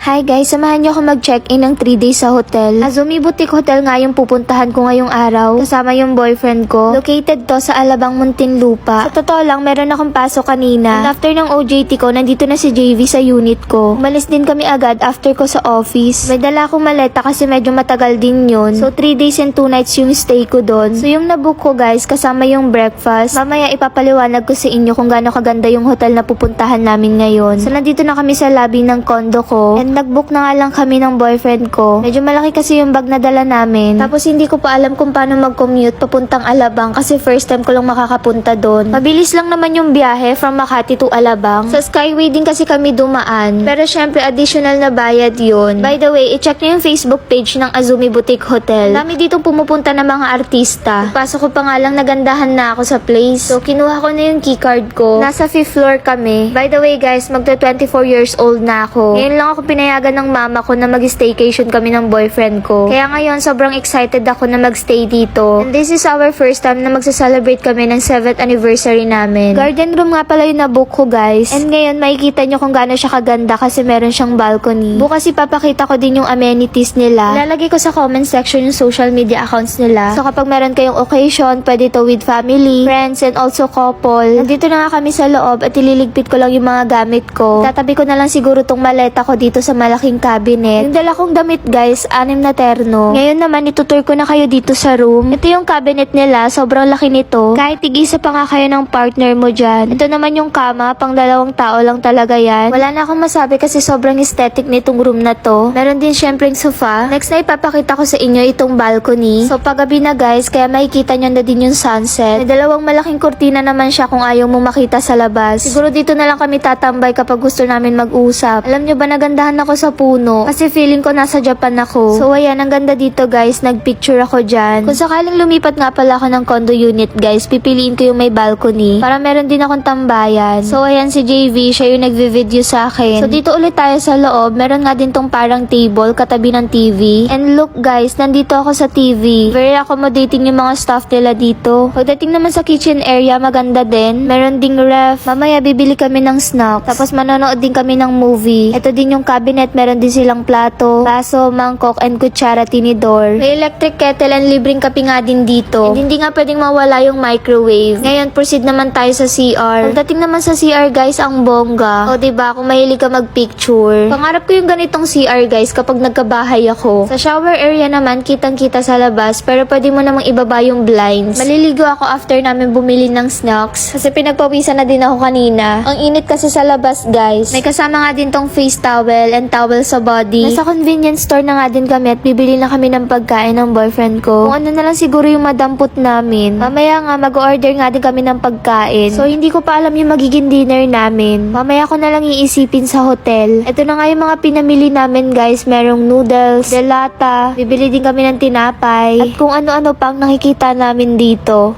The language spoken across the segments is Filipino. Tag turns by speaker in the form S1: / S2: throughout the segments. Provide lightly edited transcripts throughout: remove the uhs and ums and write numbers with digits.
S1: Hi guys, samahan niyo ako mag-check-in ng 3 days sa hotel. Azumi Boutique Hotel nga yung pupuntahan ko ngayong araw. Kasama yung boyfriend ko. Located to sa Alabang, Muntinlupa. Sa totoo lang, meron akong pasok kanina. And after ng OJT ko, nandito na si JV sa unit ko. Umalis din kami agad after ko sa office. May dala akong maleta kasi medyo matagal din yun. So 3 days and 2 nights yung stay ko doon. So yung nabook ko guys, kasama yung breakfast. Mamaya ipapaliwanag ko sa inyo kung gaano kaganda yung hotel na pupuntahan namin ngayon. So nandito na kami sa lobby ng condo ko. And nag-book na nga lang kami ng boyfriend ko. Medyo malaki kasi yung bag na dala namin. Tapos hindi ko pa alam kung paano mag-commute papuntang Alabang kasi first time ko lang makakapunta doon. Mabilis lang naman yung biyahe from Makati to Alabang. Sa Skyway din kasi kami dumaan. Pero syempre additional na bayad yun. By the way, i-check nyo yung Facebook page ng Azumi Boutique Hotel. Dami ditong pumupunta ng mga artista. Pasok ko pa nga lang nagandahan na ako sa place. So kinuha ko na yung keycard ko. Nasa 5th floor kami. By the way guys, magta 24 years old na ako. Ngayon lang ako pinayagan ng mama ko na mag-staycation kami ng boyfriend ko. Kaya ngayon sobrang excited ako na mag-stay dito. And this is our first time na magsa-celebrate kami ng 7th anniversary namin. Garden room nga pala yung nabook ko guys. And ngayon makikita nyo kung gaano siya kaganda kasi meron siyang balcony. Bukas ipapakita ko din yung amenities nila. Lalagay ko sa comment section yung social media accounts nila. So kapag meron kayong occasion, pwede to with family, friends, and also couple. Nandito na nga kami sa loob at ililigpit ko lang yung mga gamit ko. Tatabi ko na lang siguro tong maleta ko dito sa malaking cabinet. Yung dala kong damit guys, 6 na terno. Ngayon naman itutur ko na kayo dito sa room. Ito yung cabinet nila, sobrang laki nito. Kahit tig-isa pa nga kayo ng partner mo dyan. Ito naman yung kama, pang 2 tao lang talaga yan. Wala na akong masabi kasi sobrang aesthetic nitong room na to. Meron din syempre yung sofa. Next na ipapakita ko sa inyo itong balcony. So paggabi na guys, kaya makikita nyo na din yung sunset. May 2 malaking kurtina naman siya kung ayaw mo makita sa labas. Siguro dito na lang kami tatambay kapag gusto namin mag-usap. Alam nyo ba nagandahan ako sa puno? Kasi feeling ko nasa Japan ako. So ayan, ang ganda dito guys, nagpicture ako dyan. Kung sakaling lumipat nga pala ako ng condo unit guys, pipiliin ko yung may balcony para meron din akong tambayan. So ayan si JV, siya yung nagvi-video sa akin. So dito ulit tayo sa loob, meron nga din tong parang table katabi ng TV. And look guys, nandito ako sa TV. Very accommodating yung mga staff nila dito. Pagdating naman sa kitchen area, maganda din. Meron ding ref. Mamaya bibili kami ng snacks. Tapos manonood din kami ng movie. Ito din yung cabinet, meron din silang plato, baso, mangkok, and kutsara, tinidor. May electric kettle and libreng kape nga din dito. And hindi nga pwedeng mawala yung microwave. Ngayon, proceed naman tayo sa CR. Pagdating naman sa CR guys, ang bongga. O diba, kung mahilig ka magpicture. Pangarap ko yung ganitong CR guys kapag nagkabahay ako. Sa shower area naman, kitang-kita sa labas, pero pwede mo namang ibaba yung blinds. Maliligo ako after namin bumili ng snacks. Kasi pinagpawisan na din ako kanina. Ang init kasi sa labas guys. May kasama nga din tong face towel and towel sa body. Nasa convenience store na nga din kami at bibili na kami ng pagkain ng boyfriend ko. Kung ano na lang siguro yung madampot namin. Mamaya nga mag-order nga din kami ng pagkain. So hindi ko pa alam yung magiging dinner namin. Mamaya ko na lang iisipin sa hotel. Ito na nga yung mga pinamili namin guys. Merong noodles, delata, bibili din kami ng tinapay, at kung ano-ano pang nakikita namin dito.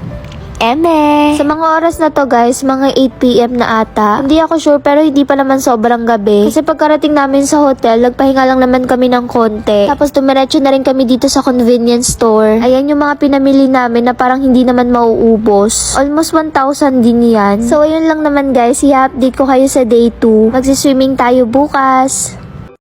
S1: Sa mga oras na to guys, mga 8 PM na ata. Hindi ako sure pero hindi pa naman sobrang gabi. Kasi pagkarating namin sa hotel, nagpahinga lang naman kami ng konti. Tapos dumiretso na rin kami dito sa convenience store. Ayan yung mga pinamili namin na parang hindi naman mauubos. Almost 1,000 din yan. So ayun lang naman guys, i-update ko kayo sa day 2. Magsiswimming tayo bukas.